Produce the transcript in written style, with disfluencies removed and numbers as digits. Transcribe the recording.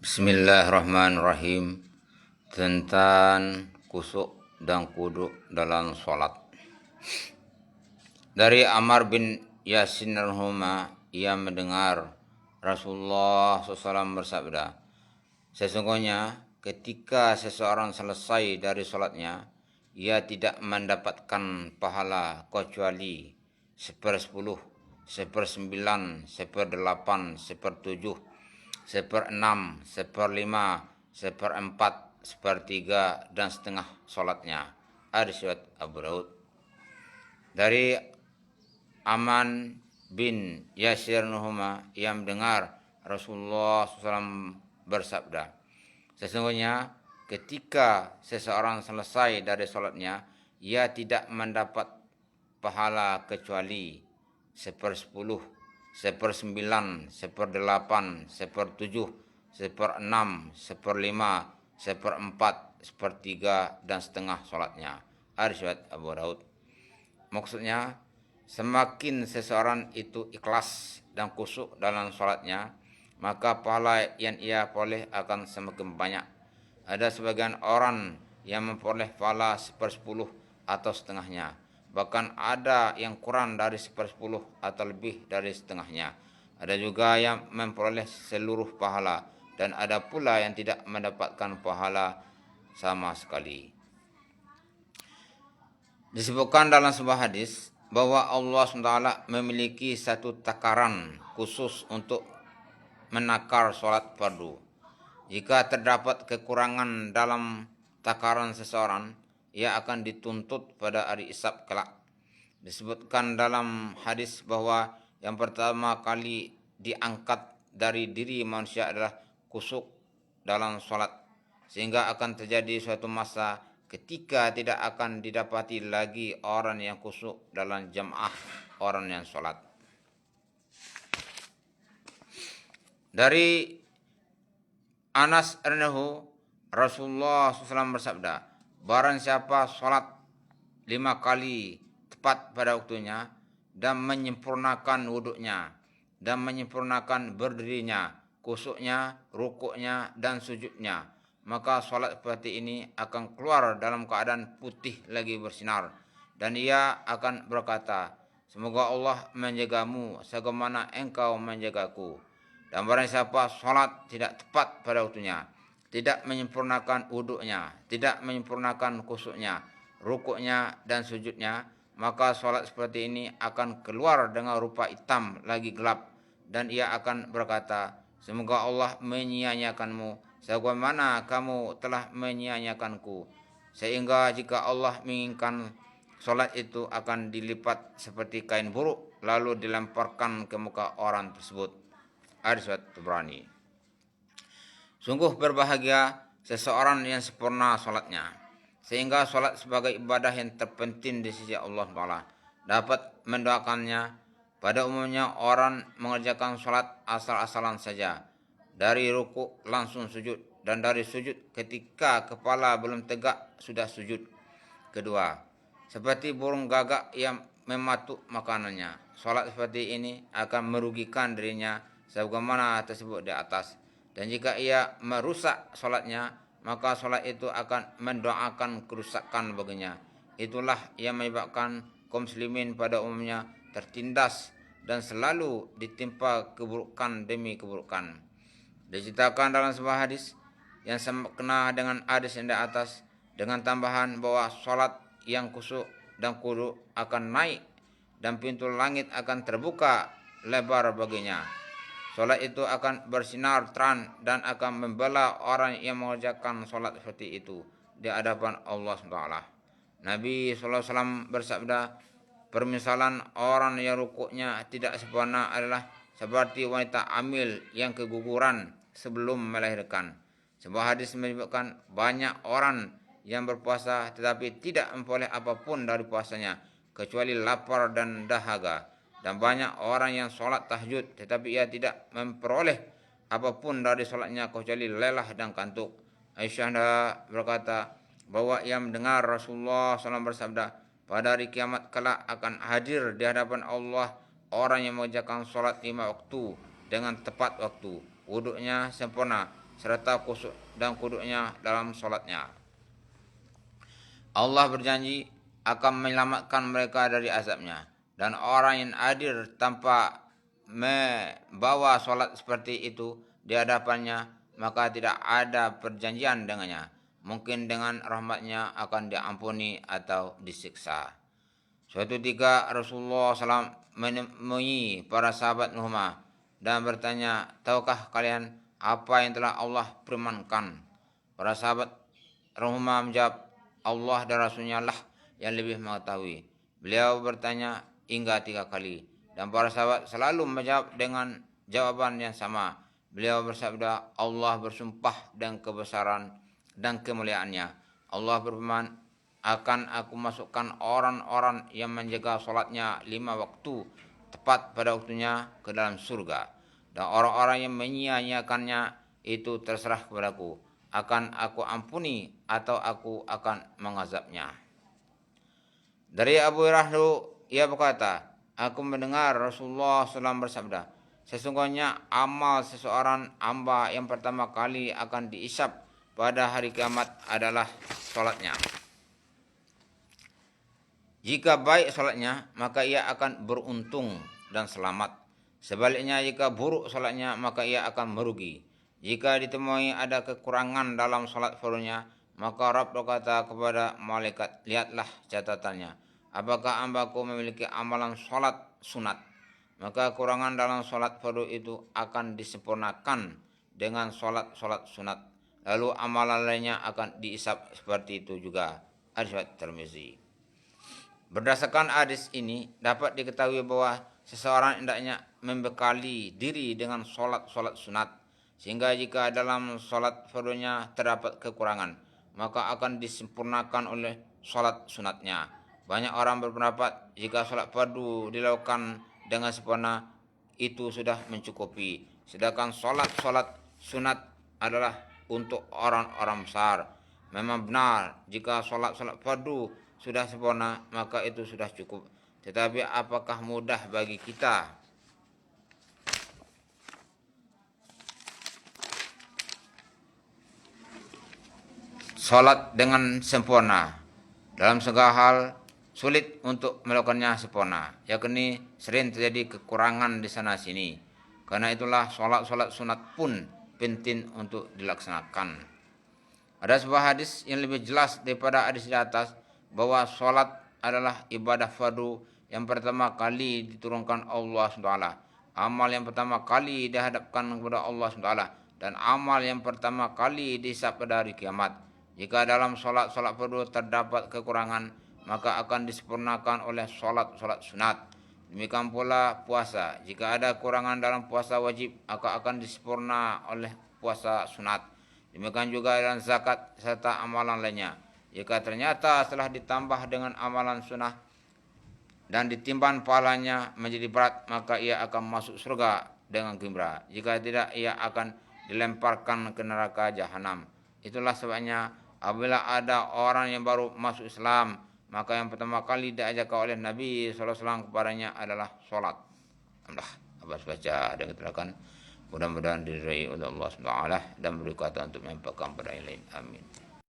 Bismillahirrahmanirrahim. Tentang kusuk dan kuduk dalam sholat. Dari Ammar bin Yasin radhiyallahu ia mendengar Rasulullah SAW bersabda, sesungguhnya ketika seseorang selesai dari sholatnya, ia tidak mendapatkan pahala kecuali 1/10, 1/9, 1/8, 1/7, 1/6, 1/5, 1/4, 1/3, dan setengah sholatnya. Hadis riwayat Abu Daud. Dari Aman bin Yasir Nuhuma yang mendengar Rasulullah SAW bersabda, sesungguhnya ketika seseorang selesai dari sholatnya, ia tidak mendapat pahala kecuali 1/10, 1/9, 1/8, 1/7, 1/6, 1/5, 1/4, 1/3, dan setengah sholatnya. Hadis riwayat Abu Daud. Maksudnya, semakin seseorang itu ikhlas dan khusyuk dalam sholatnya, maka pahala yang ia peroleh akan semakin banyak. Ada sebagian orang yang memperoleh pahala 1/10 atau setengahnya. Bahkan ada yang kurang dari 1/10 atau lebih dari setengahnya. Ada juga yang memperoleh seluruh pahala, dan ada pula yang tidak mendapatkan pahala sama sekali. Disebutkan dalam sebuah hadis bahwa Allah SWT memiliki satu takaran khusus untuk menakar sholat fardu. Jika terdapat kekurangan dalam takaran seseorang, ia akan dituntut pada hari hisab kelak. Disebutkan dalam hadis bahwa yang pertama kali diangkat dari diri manusia adalah khusyuk dalam sholat, sehingga akan terjadi suatu masa ketika tidak akan didapati lagi orang yang khusyuk dalam jamaah orang yang sholat. Dari Anas radhiyallahu Rasulullah SAW bersabda, barang siapa sholat 5 kali tepat pada waktunya dan menyempurnakan wuduknya dan menyempurnakan berdirinya, khusyuknya, rukuknya, dan sujudnya, maka sholat seperti ini akan keluar dalam keadaan putih lagi bersinar, dan ia akan berkata, semoga Allah menjagamu sebagaimana engkau menjagaku. Dan barang siapa sholat tidak tepat pada waktunya, tidak menyempurnakan wuduknya, tidak menyempurnakan khusyuknya, rukuknya, dan sujudnya, maka sholat seperti ini akan keluar dengan rupa hitam lagi gelap, dan ia akan berkata, semoga Allah menyia-nyiakanmu sebagaimana kamu telah menyia-nyiakanku. Sehingga jika Allah menginginkan, sholat itu akan dilipat seperti kain buruk, lalu dilemparkan ke muka orang tersebut. Hadis riwayat Tabrani. Sungguh berbahagia seseorang yang sempurna sholatnya, sehingga sholat sebagai ibadah yang terpenting di sisi Allah Ta'ala dapat mendoakannya. Pada umumnya orang mengerjakan sholat asal-asalan saja, dari ruku langsung sujud, dan dari sujud ketika kepala belum tegak sudah sujud. Kedua, seperti burung gagak yang mematuk makanannya, sholat seperti ini akan merugikan dirinya sebagaimana tersebut di atas. Dan jika ia merusak sholatnya, maka sholat itu akan mendoakan kerusakan baginya. Itulah yang menyebabkan kaum muslimin pada umumnya tertindas dan selalu ditimpa keburukan demi keburukan. Diceritakan dalam sebuah hadis yang semakna dengan hadis yang di atas, dengan tambahan bahwa sholat yang khusyuk dan khudu akan naik dan pintu langit akan terbuka lebar baginya. Sholat itu akan bersinar terang dan akan membela orang yang mengerjakan sholat seperti itu di hadapan Allah SWT. Nabi SAW bersabda, permisalan orang yang rukuknya tidak sempurna adalah seperti wanita hamil yang keguguran sebelum melahirkan. Sebuah hadis menyebutkan banyak orang yang berpuasa tetapi tidak memperoleh apapun dari puasanya kecuali lapar dan dahaga. Dan banyak orang yang sholat tahajud tetapi ia tidak memperoleh apapun dari sholatnya kecuali lelah dan kantuk. Aisyah berkata bahwa ia mendengar Rasulullah SAW bersabda, pada hari kiamat kelak akan hadir di hadapan Allah orang yang mengerjakan sholat 5 waktu dengan tepat waktu, wuduknya sempurna, serta khusyuk dan kuduknya dalam solatnya. Allah berjanji akan menyelamatkan mereka dari azabnya. Dan orang yang adil tanpa membawa solat seperti itu di hadapannya, maka tidak ada perjanjian dengannya. Mungkin dengan rahmatnya akan diampuni atau disiksa. Suatu ketika Rasulullah SAW menemui para sahabat Nuhmah dan bertanya, tahukah kalian apa yang telah Allah firmankan? Para sahabat Nuhmah menjawab, Allah dan Rasulnya lah yang lebih mengetahui. Beliau bertanya hingga 3 kali. Dan para sahabat selalu menjawab dengan jawaban yang sama. Beliau bersabda, Allah bersumpah dengan kebesaran dan kemuliaannya. Allah berfirman, akan aku masukkan orang-orang yang menjaga solatnya 5 waktu tepat pada waktunya ke dalam surga. Dan orang-orang yang menyia-nyiakannya itu terserah kepadaku. Akan aku ampuni atau aku akan mengazabnya. Dari Abu Hurairah ia berkata, aku mendengar Rasulullah SAW bersabda, sesungguhnya amal seseorang hamba yang pertama kali akan dihisab pada hari kiamat adalah solatnya. Jika baik solatnya, maka ia akan beruntung dan selamat. Sebaliknya, jika buruk solatnya, maka ia akan merugi. Jika ditemui ada kekurangan dalam solat fardunya, maka Rabb berkata kepada malaikat, lihatlah catatannya. Apakah hambaku memiliki amalan solat sunat? Maka kekurangan dalam solat fardu itu akan disempurnakan dengan solat sunat. Lalu amalan lainnya akan dihisab seperti itu juga. Hadis Tirmizi. Berdasarkan hadis ini dapat diketahui bahwa seseorang hendaknya membekali diri dengan solat sunat, sehingga jika dalam solat fardunya terdapat kekurangan, maka akan disempurnakan oleh solat sunatnya. Banyak orang berpendapat jika solat fardu dilakukan dengan sempurna itu sudah mencukupi, sedangkan solat sunat adalah untuk orang-orang besar. Memang benar jika solat fardu sudah sempurna, maka itu sudah cukup. Tetapi apakah mudah bagi kita solat dengan sempurna? Dalam segala hal sulit untuk melakukannya sempurna, yakni sering terjadi kekurangan di sana sini. Karena itulah solat sunat pun penting untuk dilaksanakan. Ada sebuah hadis yang lebih jelas daripada hadis di atas, bahwa solat adalah ibadah fardu yang pertama kali diturunkan Allah SWT. Amal yang pertama kali dihadapkan kepada Allah SWT. Dan amal yang pertama kali dihisab pada hari kiamat. Jika dalam solat fardu terdapat kekurangan, maka akan disempurnakan oleh solat sunat. Demikian pula puasa. Jika ada kekurangan dalam puasa wajib, maka akan disempurna oleh puasa sunat. Demikian juga dalam zakat serta amalan lainnya. Jika ternyata setelah ditambah dengan amalan sunnah dan ditimbang pahalanya menjadi berat, maka ia akan masuk surga dengan gembira. Jika tidak, ia akan dilemparkan ke neraka jahanam. Itulah sebabnya apabila ada orang yang baru masuk Islam, maka yang pertama kali diajarkan oleh Nabi SAW kepadanya adalah sholat. Alhamdulillah, Abbas baca dan keterangan. Mudah-mudahan diridhai oleh Allah SWT dan beri kekuatan untuk menyampaikan pada yang lain. Amin.